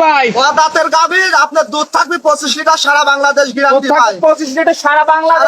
ভাই দাঁতের গাভী আপনার দুধ থাকবে 25 লিটার সারা বাংলাদেশ গ্যারান্টি ভাই। 25 লিটার সারা বাংলাদেশ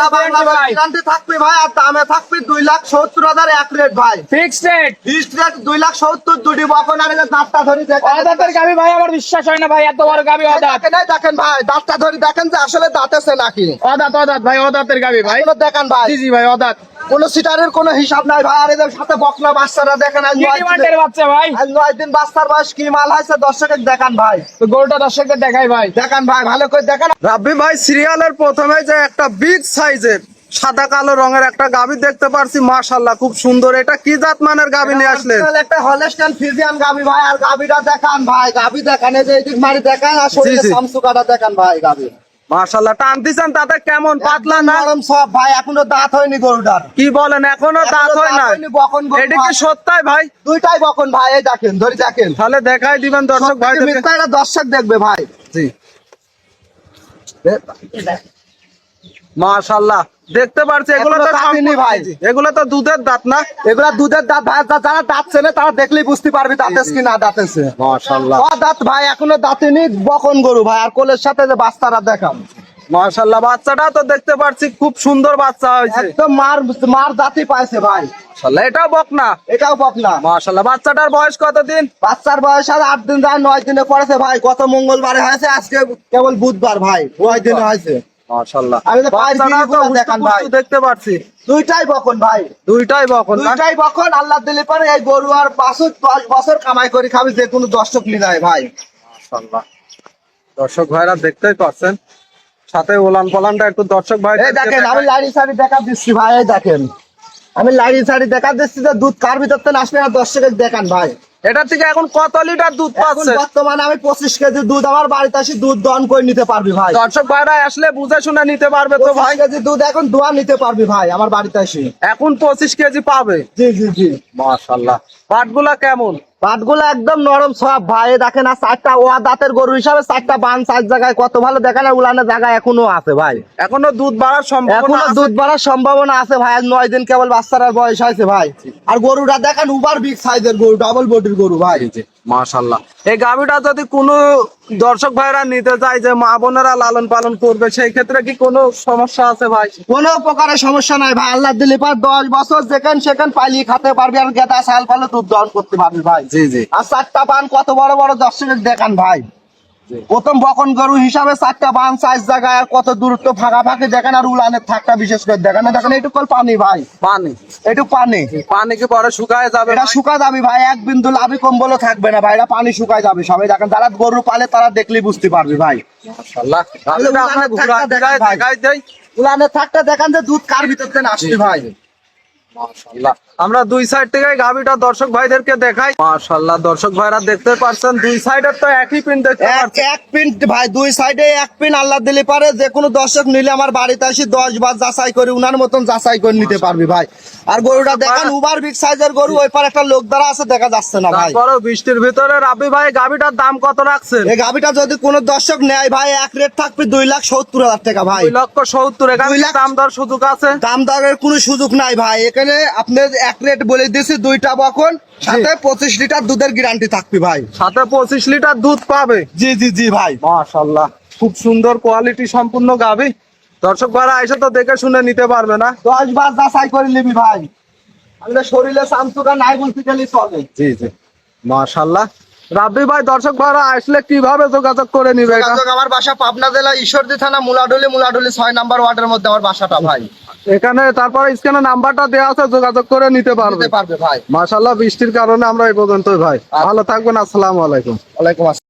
গ্যারান্টি থাকবে ভাই। আর দামে থাকবে 2,70,000 এক রেট ভাই। ফিক্সড রেট ফিক্সড রেট 2,70,000 দুটি বকন আর দাঁতটা ধরে দেখেন। দাঁতের গাভী ভাই আমার বিশ্বাস হয় না ভাই, এত বড় গাভী অদাঁত। দেখেন ভাই দাঁতটা ধরে দেখেন যে আসলে দাঁতেছে নাকি। অদাঁত ভাই, অদাঁতের গাভী ভাই। দেখেন ভাই জি ভাই অদাঁত। কোন সিটারের কোনো হিসাব নাই ভাই। আর এদের সাথে বকনা বাচ্চারা দেখেন আজ 9 বাচ্চা ভাই। 9 দিন বাচ্চার বয়স কি মাল হয়েছে দর্শকের দেখান ভাই। তো গরুটা দর্শকদের দেখাই ভাই, দেখান ভাই ভালো করে দেখান। রাব্বি ভাই সিরিয়ালের প্রথমে যে একটা বিগ সাইজের সাদা কালো রঙের একটা গাভী দেখতে পারছি, মাশাআল্লাহ খুব সুন্দর। এটা কি জাত মানের গাভী নিয়ে আসলেন? একটা হলস্টাইন ফ্রিজিয়ান গাভী ভাই। আর গাভীটা দেখান ভাই, গাভী দেখান এই যে এদিক মারি দেখান আর শরীরে সামসুকাটা দেখান ভাই। গাভী মাশাআল্লাহ টান দিছেন, তাতে কেমন পাতলা না নরম সব ভাই। এখনো দাঁত হয়নি গরুটার। কি বলেন, এখনো দাঁত হয় না? বকন গরু এটা কি সত্যই ভাই? দুইটাই বকন ভাই। এই দেখেন ধরে দেখেন। তাহলে দেখাই দিবেন দর্শক ভাই। মিথ্যা এটা দর্শক দেখবে ভাই। জি মাশাআল্লাহ দেখতে পারছি। এগুলো তো দাঁতিনি ভাই। এগুলো তো দুধের দাঁত না? এগুলা দুধের দাঁত ভাই। যারা দাঁত চেনে তারা দেখলেই বুঝতে পারবি দাঁতেছে কি না দাঁতেছে। মাশাআল্লাহ দাঁত ভাই এখনো দাঁতিনি বকন গরু ভাই। আর কোলের সাথে যে বাচ্চারা দেখান। মাশাআল্লাহ বাচ্চাটা তো দেখতে পারছি খুব সুন্দর বাচ্চা হয়েছে। একদম মার জাতি পাইছে ভাই। মাশাআল্লাহ এটাও বকনা? এটাও বকনা। মাশাআল্লাহ বাচ্চাটার বয়স কতদিন? বাচ্চার বয়স আর 8 দিন যায় 9 দিনে পড়েছে ভাই। গত মঙ্গলবারে হয়েছে, আজকে কেবল বুধবার ভাই। 9 দিনে হয়েছে। মাশাআল্লাহ আমি তো পায়ের বাচ্চাটা তো গিরিগুলো দেখান ভাই। দেখতে পারছি দুইটাই বকন ভাই। দুইটাই বকন না? দুইটাই বকন। আল্লাহ দিলে পারে এই গরু আর 10 বছর কামাই করে খাবি যে কোনো দর্শক নিয়ে ভাই। মাশাআল্লাহ দর্শক ভাইরা দেখতেই পাচ্ছেন, সাথে ওলান পলানটা একটু দর্শক ভাই এই দেখেন আমি লাইরি শাড়ি দেখা দিচ্ছি ভাই। এই দেখেন আমি লাইরি শাড়ি দেখা দিচ্ছি যে দুধ কার ভিতর থেকে আসবে না দর্শকের দেখান ভাই। এটা থেকে এখন কত লিটার দুধ এখন পাচ্ছে? বর্তমানে আমি 25 কেজি দুধ আমার বাড়িতে আসি দুধ দহন করে নিতে পারবি ভাই। দর্শক ভাইরা আসলে বুঝে শুনে নিতে পারবে তো ভাই? 25 কেজি দুধ এখন দোয়া নিতে পারবি ভাই আমার বাড়িতে আসি। এখন 25 কেজি পাবে? জি জি জি। মাশাআল্লাহ পাটগুলা কেমন? পাটগুলো একদম নরম সব ভাই। দেখেন আর 4টা ওয়া দাঁতের গরু হিসাবে 4টা বান 4 জায়গায় কত ভালো দেখেন। আর উলানের জায়গা এখনো আছে ভাই। এখনো দুধ বাড়ার সম্ভাবনা এখনো আছে? দুধ বাড়ার সম্ভাবনা আছে ভাই। আর 9 দিন কেবল বাচ্চার বয়স হয়েছে ভাই। আর গরুটা দেখেন উবার বিগ সাইজের গরু, ডাবল বডির গরু ভাই। মাশাআল্লাহ এই গাভীটা যদি কোনো দর্শক ভাইরা নিতে চায় যে মা বোনেরা লালন পালন করবে, সেই ক্ষেত্রে কি কোনো সমস্যা আছে ভাই? কোনো প্রকারের সমস্যা নাই ভাই। আল্লাহ দিলে পর 10 বছর যেখানে সেখানে পাইলি খেতে পারবি। আর গেদা সাল পালে দুধ দহন করতে পারবি ভাই। জি জি। আর 4টা বান কত বড় বড় দর্শকের দেখান ভাই। প্রথম বকন গরু হিসাবে 4টা বান 4 জায়গায় আর কত দূরত্ব ফাঁকা ফাঁকি দেখেন। আর উলানের থাকটা বিশেষ করে দেখেন। দেখেন এইটুকু পানি ভাই। পানি? একটু পানি। পানি কি পরে শুকায় যাবে? এটা শুকায় যাবে ভাই। এক বিন্দু লাভি কম্বলও থাকবে না ভাই। এটা পানি শুকায় যাবে সবাই দেখেন। যারা গরু পালে তারা দেখলেই বুঝতে পারবে ভাই। মাশাআল্লাহ গাভীটা আমরা ঘুরায় দেখাই দেই। উলানের থাকটা দেখেন যে দুধ কার ভিতর থেকে আসছে ভাই। মাশাআল্লাহ আমরা দুই সাইড থেকে গাভীটা দর্শক ভাইদেরকে দেখাই। মাশাআল্লাহ দর্শক ভাইরা দেখতে পাচ্ছেন দুই সাইডের তো একই পিন দেখতে পাচ্ছেন। এক পিন ভাই, দুই সাইডে এক পিন। আল্লাহ দিলে পারে যে কোনো দর্শক নিলে আমার বাড়িতে আসি 10 বার যাচাই করে উনার মতন যাচাই করে নিতে পারবি ভাই। আর গরুটা দেখেন উবার বিগ সাইজের গরু। ওই পার একটা লোক দ্বারা আছে দেখা যাচ্ছে না ভাই। তারপরে বৃষ্টির ভিতরে রাব্বি ভাই গাভীটার দাম কত রাখছেন? এই গাভীটা যদি কোনো দর্শক নেয় ভাই এক রেট থাকবে 2,70,000 টাকা ভাই। 2,70,000 এখানে 2 লাখ দাম দর সুযোগ আছে? দাম দরের কোনো সুযোগ নাই ভাই। এখানে আপনার এক রেট বলে দিয়েছি। 2টা বকন সাথে 25 লিটার দুধের গ্যারান্টি থাকবে ভাই। সাথে 25 লিটার দুধ পাবে? জি জি জি ভাই। মাশাআল্লাহ খুব সুন্দর কোয়ালিটি সম্পূর্ণ গাভী। দর্শক ভাইরা এসে তো দেখে শুনে নিতে পারবে না? 10 বার যাচাই করে নিবি ভাই। আমাদের শরীরে সামসুকা নাই বলতে গেলে চলে। জি জি মাশাআল্লাহ। রাব্বি ভাই দর্শক ভাইরা আসলে কিভাবে যোগাযোগ করে নিবে? আমার বাসা পাবনা জেলা ঈশ্বরদী থানা মুলাডুলি 6 নম্বর ওয়ার্ডের মধ্যে আমার বাসাটা ভাই। এখানে তারপরে স্ক্রিনে নাম্বারটা দেওয়া আছে, যোগাযোগ করে নিতে পারবে ভাই। মাশাআল্লাহ বৃষ্টির কারণে আমরা এই পর্যন্তই ভাই। ভালো থাকবেন। আসসালামু আলাইকুম। ওয়ালাইকুম আসসালাম।